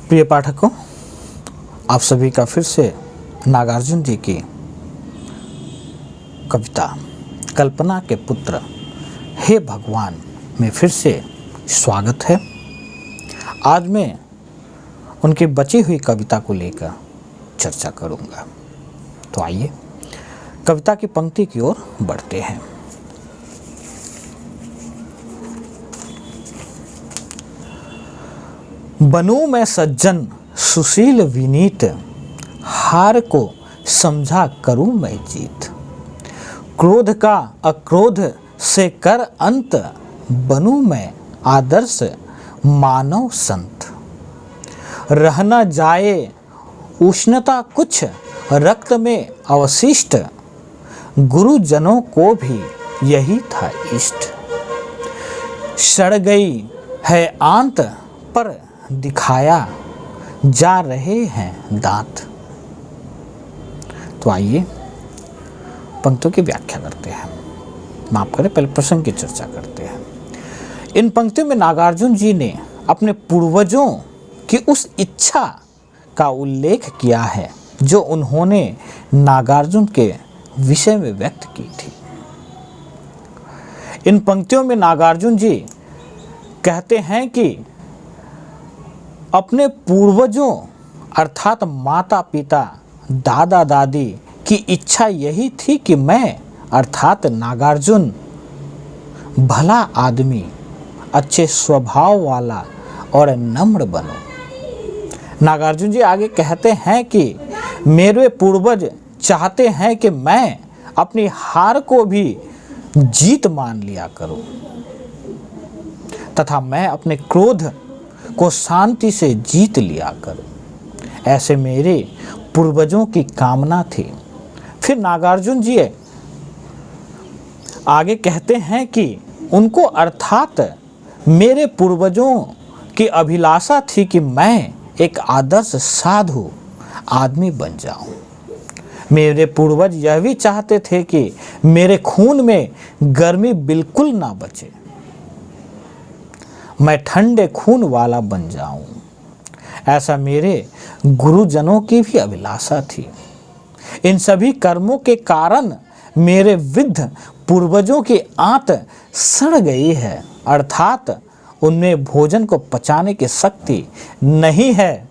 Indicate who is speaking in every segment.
Speaker 1: प्रिय पाठकों, आप सभी का फिर से नागार्जुन जी की कविता कल्पना के पुत्र हे भगवान में फिर से स्वागत है। आज मैं उनकी बची हुई कविता को लेकर चर्चा करूंगा। तो आइए कविता की पंक्ति की ओर बढ़ते हैं। बनूं मैं सज्जन सुशील विनीत, हार को समझा करूं मैं जीत। क्रोध का अक्रोध से कर अंत, बनूं मैं आदर्श मानव संत। रह न जाए उष्णता कुछ रक्त में अवशिष्ट, गुरुजनों को भी यही था इष्ट। सड़ गई है आंत पर दिखाया जा रहे हैं दांत। तो आइए पंक्तियों की व्याख्या करते हैं। माफ करें, पहले प्रसंग की चर्चा करते हैं। इन पंक्तियों में नागार्जुन जी ने अपने पूर्वजों की उस इच्छा का उल्लेख किया है जो उन्होंने नागार्जुन के विषय में व्यक्त की थी। इन पंक्तियों में नागार्जुन जी कहते हैं कि अपने पूर्वजों अर्थात माता पिता दादा दादी की इच्छा यही थी कि मैं अर्थात नागार्जुन भला आदमी, अच्छे स्वभाव वाला और नम्र बनूं। नागार्जुन जी आगे कहते हैं कि मेरे पूर्वज चाहते हैं कि मैं अपनी हार को भी जीत मान लिया करूं तथा मैं अपने क्रोध को शांति से जीत लिया करूं। ऐसे मेरे पूर्वजों की कामना थी। फिर नागार्जुन जी आगे कहते हैं कि उनको अर्थात मेरे पूर्वजों की अभिलाषा थी कि मैं एक आदर्श साधु आदमी बन जाऊं। मेरे पूर्वज यह भी चाहते थे कि मेरे खून में गर्मी बिल्कुल ना बचे, मैं ठंडे खून वाला बन जाऊं। ऐसा मेरे गुरुजनों की भी अभिलाषा थी। इन सभी कर्मों के कारण मेरे वृद्ध पूर्वजों की आंत सड़ गई है, अर्थात उनमें भोजन को पचाने की शक्ति नहीं है,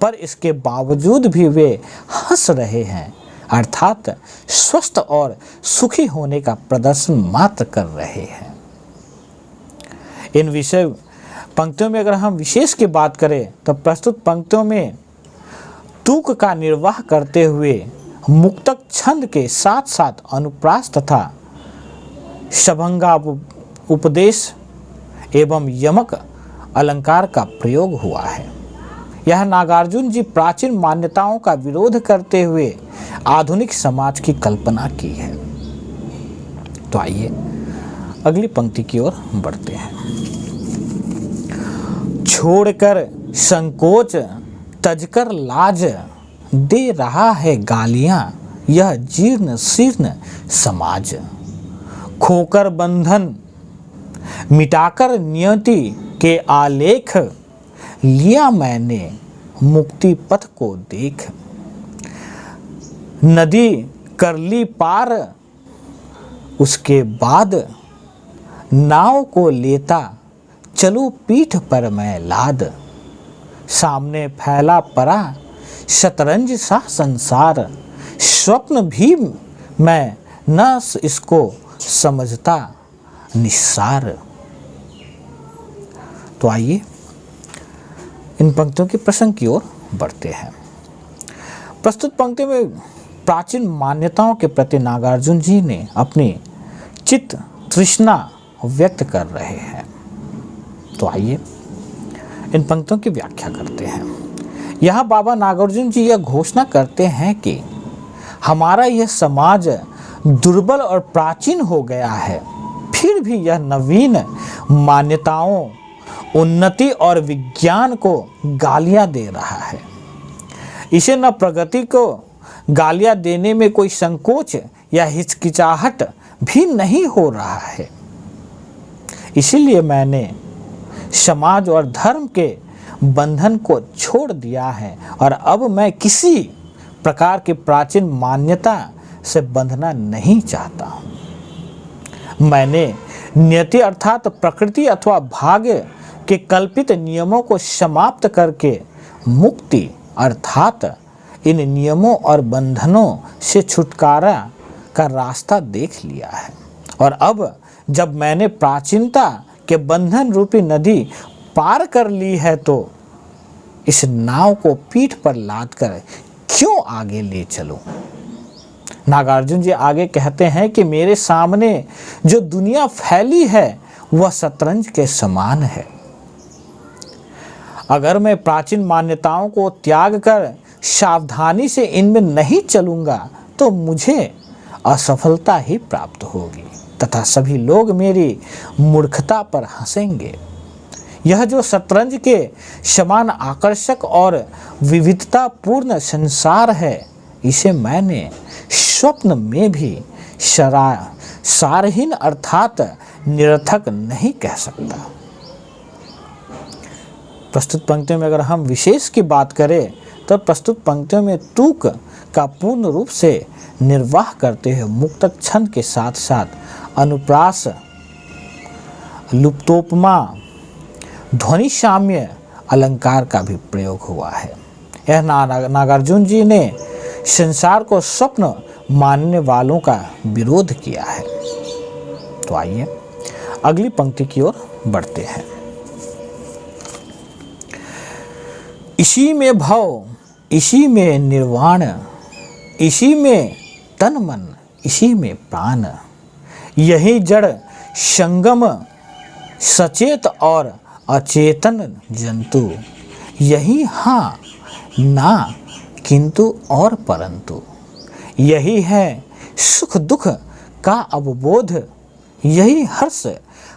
Speaker 1: पर इसके बावजूद भी वे हंस रहे हैं, अर्थात स्वस्थ और सुखी होने का प्रदर्शन मात्र कर रहे हैं। इन विषय पंक्तियों में अगर हम विशेष की बात करें तो प्रस्तुत पंक्तियों में तूक का निर्वाह करते हुए मुक्तक छंद के साथ साथ अनुप्रास तथा शभंगा उपदेश एवं यमक अलंकार का प्रयोग हुआ है। यह नागार्जुन जी प्राचीन मान्यताओं का विरोध करते हुए आधुनिक समाज की कल्पना की है। तो आइए अगली पंक्ति की ओर बढ़ते हैं। छोड़कर संकोच तजकर लाज, दे रहा है गालियां यह जीर्ण शीर्ण समाज। खोकर बंधन मिटाकर नियति के आलेख, लिया मैंने मुक्ति पथ को देख। नदी कर ली पार उसके बाद, नाव को लेता चलूं पीठ पर मैं लाद। सामने फैला पड़ा शतरंज सा संसार, स्वप्न भी मैं न इसको समझता निस्सार। तो आइए इन पंक्तियों के प्रसंग की ओर बढ़ते हैं। प्रस्तुत पंक्ति में प्राचीन मान्यताओं के प्रति नागार्जुन जी ने अपनी चित्त तृष्णा व्यक्त कर रहे हैं। तो आइए इन पंक्तियों की व्याख्या करते हैं। यहाँ बाबा नागार्जुन जी यह घोषणा करते हैं कि हमारा यह समाज दुर्बल और प्राचीन हो गया है, फिर भी यह नवीन मान्यताओं, उन्नति और विज्ञान को गालियां दे रहा है। इसे न प्रगति को गालियां देने में कोई संकोच या हिचकिचाहट भी नहीं हो रहा है। इसीलिए मैंने समाज और धर्म के बंधन को छोड़ दिया है और अब मैं किसी प्रकार की प्राचीन मान्यता से बंधना नहीं चाहता हूँ। मैंने नियति अर्थात प्रकृति अथवा भाग्य के कल्पित नियमों को समाप्त करके मुक्ति अर्थात इन नियमों और बंधनों से छुटकारा का रास्ता देख लिया है। और अब जब मैंने प्राचीनता के बंधन रूपी नदी पार कर ली है तो इस नाव को पीठ पर लाद कर क्यों आगे ले चलूं। नागार्जुन जी आगे कहते हैं कि मेरे सामने जो दुनिया फैली है वह शतरंज के समान है। अगर मैं प्राचीन मान्यताओं को त्याग कर सावधानी से इनमें नहीं चलूंगा तो मुझे असफलता ही प्राप्त होगी तथा सभी लोग मेरी मूर्खता पर हंसेंगे। यह जो शतरंज के समान आकर्षक और विविधता पूर्ण संसार है इसे मैंने स्वप्न में भी सारहीन अर्थात निरर्थक नहीं कह सकता। प्रस्तुत पंक्तियों में अगर हम विशेष की बात करें तो प्रस्तुत पंक्तियों में तुक का पूर्ण रूप से निर्वाह करते हुए मुक्तक छंद के साथ साथ अनुप्रास, लुप्तोपमा, ध्वनि साम्य अलंकार का भी प्रयोग हुआ है। यह नागार्जुन जी ने संसार को स्वप्न मानने वालों का विरोध किया है। तो आइए अगली पंक्ति की ओर बढ़ते हैं। इसी में भव, इसी में निर्वाण, इसी में तन मन, इसी में प्राण, यही जड़ संगम सचेत और अचेतन जंतु, यही हाँ ना किंतु और परंतु, यही है सुख दुख का अवबोध, यही हर्ष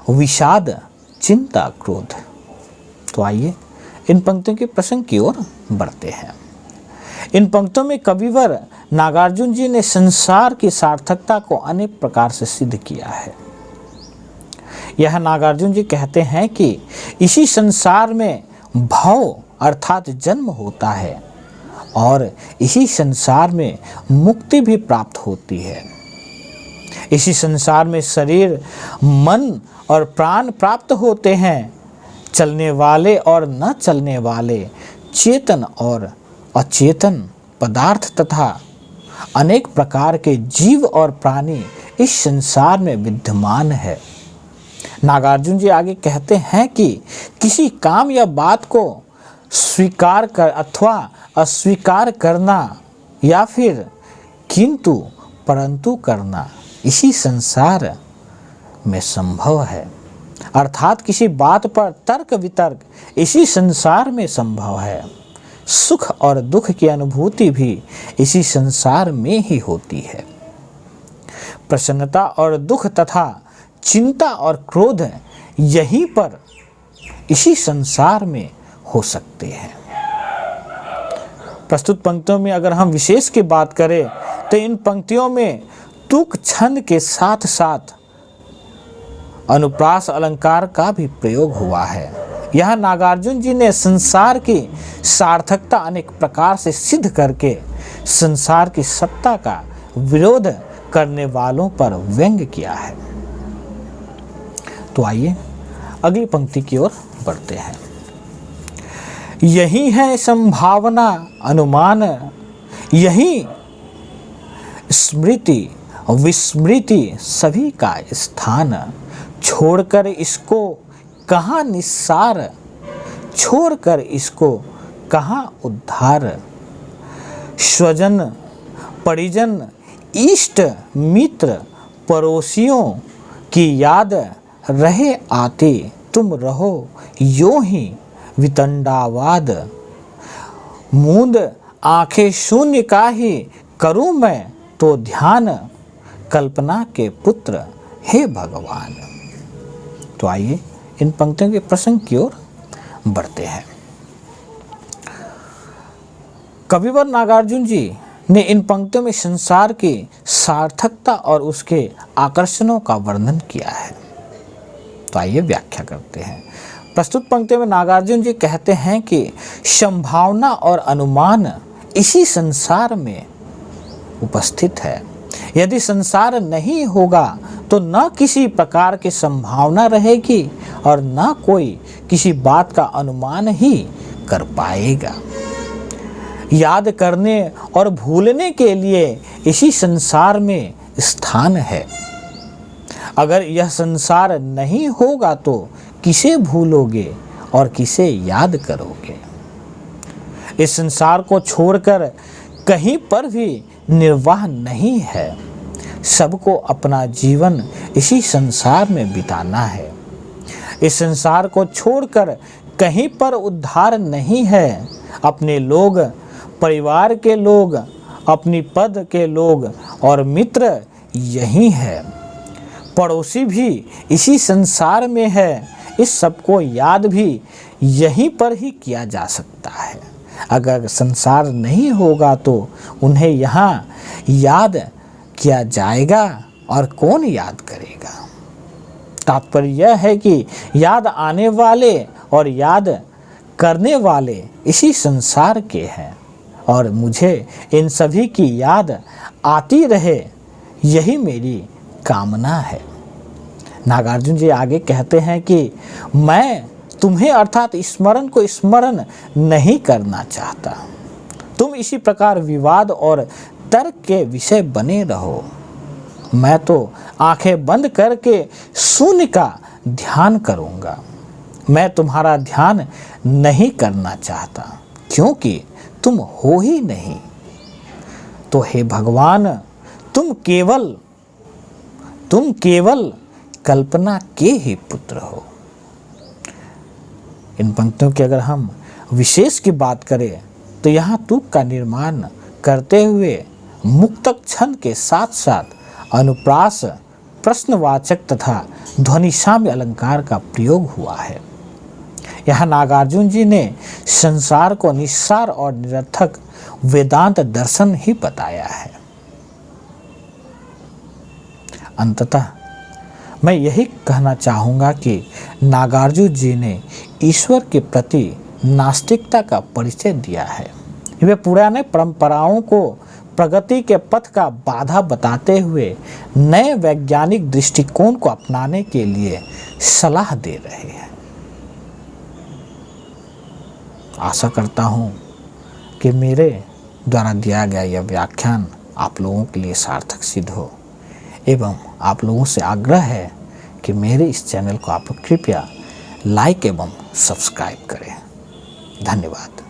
Speaker 1: विषाद चिंता क्रोध। तो आइए इन पंक्तियों के प्रसंग की ओर बढ़ते हैं। इन पंक्तियों में कविवर नागार्जुन जी ने संसार की सार्थकता को अनेक प्रकार से सिद्ध किया है। यह नागार्जुन जी कहते हैं कि इसी संसार में भव अर्थात जन्म होता है और इसी संसार में मुक्ति भी प्राप्त होती है। इसी संसार में शरीर, मन और प्राण प्राप्त होते हैं। चलने वाले और न चलने वाले, चेतन और अचेतन पदार्थ तथा अनेक प्रकार के जीव और प्राणी इस संसार में विद्यमान है। नागार्जुन जी आगे कहते हैं कि किसी काम या बात को स्वीकार कर अथवा अस्वीकार करना या फिर किंतु परंतु करना इसी संसार में संभव है। अर्थात किसी बात पर तर्क वितर्क इसी संसार में संभव है। सुख और दुख की अनुभूति भी इसी संसार में ही होती है। प्रसन्नता और दुख तथा चिंता और क्रोध यहीं पर इसी संसार में हो सकते हैं। प्रस्तुत पंक्तियों में अगर हम विशेष की बात करें तो इन पंक्तियों में तुक छंद के साथ साथ अनुप्रास अलंकार का भी प्रयोग हुआ है। यह नागार्जुन जी ने संसार की सार्थकता अनेक प्रकार से सिद्ध करके संसार की सत्ता का विरोध करने वालों पर व्यंग्य किया है। तो आइए अगली पंक्ति की ओर बढ़ते हैं। यही है संभावना अनुमान, यही स्मृति विस्मृति सभी का स्थान, छोड़कर इसको कहाँ निस्सार, छोड़कर इसको कहाँ उद्धार। स्वजन परिजन इष्ट मित्र पड़ोसियों की याद रहे आते, तुम रहो यों ही वितंडावाद। मूंद आंखें शून्य का ही करूं मैं तो ध्यान, कल्पना के पुत्र हे भगवान। तो आइए इन पंक्तियों के प्रसंग की ओर बढ़ते हैं। कविवर नागार्जुन जी ने इन पंक्तियों में संसार की सार्थकता और उसके आकर्षणों का वर्णन किया है। तो आइए व्याख्या करते हैं। प्रस्तुत पंक्ति में नागार्जुन जी कहते हैं कि संभावना और अनुमान इसी संसार में उपस्थित है। यदि संसार नहीं होगा तो न किसी प्रकार की संभावना रहेगी और न कोई किसी बात का अनुमान ही कर पाएगा। याद करने और भूलने के लिए इसी संसार में स्थान है। अगर यह संसार नहीं होगा तो किसे भूलोगे और किसे याद करोगे। इस संसार को छोड़कर कहीं पर भी निर्वाह नहीं है। सबको अपना जीवन इसी संसार में बिताना है। इस संसार को छोड़कर कहीं पर उद्धार नहीं है। अपने लोग, परिवार के लोग, अपनी पद के लोग और मित्र यही है। पड़ोसी भी इसी संसार में है। इस सबको याद भी यहीं पर ही किया जा सकता है। अगर संसार नहीं होगा तो उन्हें यहाँ याद किया जाएगा और कौन याद करेगा। तात्पर्य यह है कि याद आने वाले और याद करने वाले इसी संसार के हैं और मुझे इन सभी की याद आती रहे, यही मेरी कामना है। नागार्जुन जी आगे कहते हैं कि मैं तुम्हें अर्थात स्मरण को स्मरण नहीं करना चाहता। तुम इसी प्रकार विवाद और तर्क के विषय बने रहो। मैं तो आंखें बंद करके शून्य का ध्यान करूंगा। मैं तुम्हारा ध्यान नहीं करना चाहता क्योंकि तुम हो ही नहीं। तो हे भगवान, तुम केवल कल्पना के ही पुत्र हो। इन पंक्तियों की अगर हम विशेष की बात करें तो यहाँ तुक का निर्माण करते हुए मुक्तक छंद के साथ साथ अनुप्रास, प्रश्नवाचक तथा ध्वनिसाम्य अलंकार का प्रयोग हुआ है। यहाँ नागार्जुन जी ने संसार को निस्सार और निरर्थक वेदांत दर्शन ही बताया है। अंततः मैं यही कहना चाहूँगा कि नागार्जुन जी ने ईश्वर के प्रति नास्तिकता का परिचय दिया है। वे पुराने परंपराओं को प्रगति के पथ का बाधा बताते हुए नए वैज्ञानिक दृष्टिकोण को अपनाने के लिए सलाह दे रहे हैं। आशा करता हूँ कि मेरे द्वारा दिया गया यह व्याख्यान आप लोगों के लिए सार्थक सिद्ध हो एवं आप लोगों से आग्रह है कि मेरे इस चैनल को आप कृपया लाइक एवं सब्सक्राइब करें। धन्यवाद।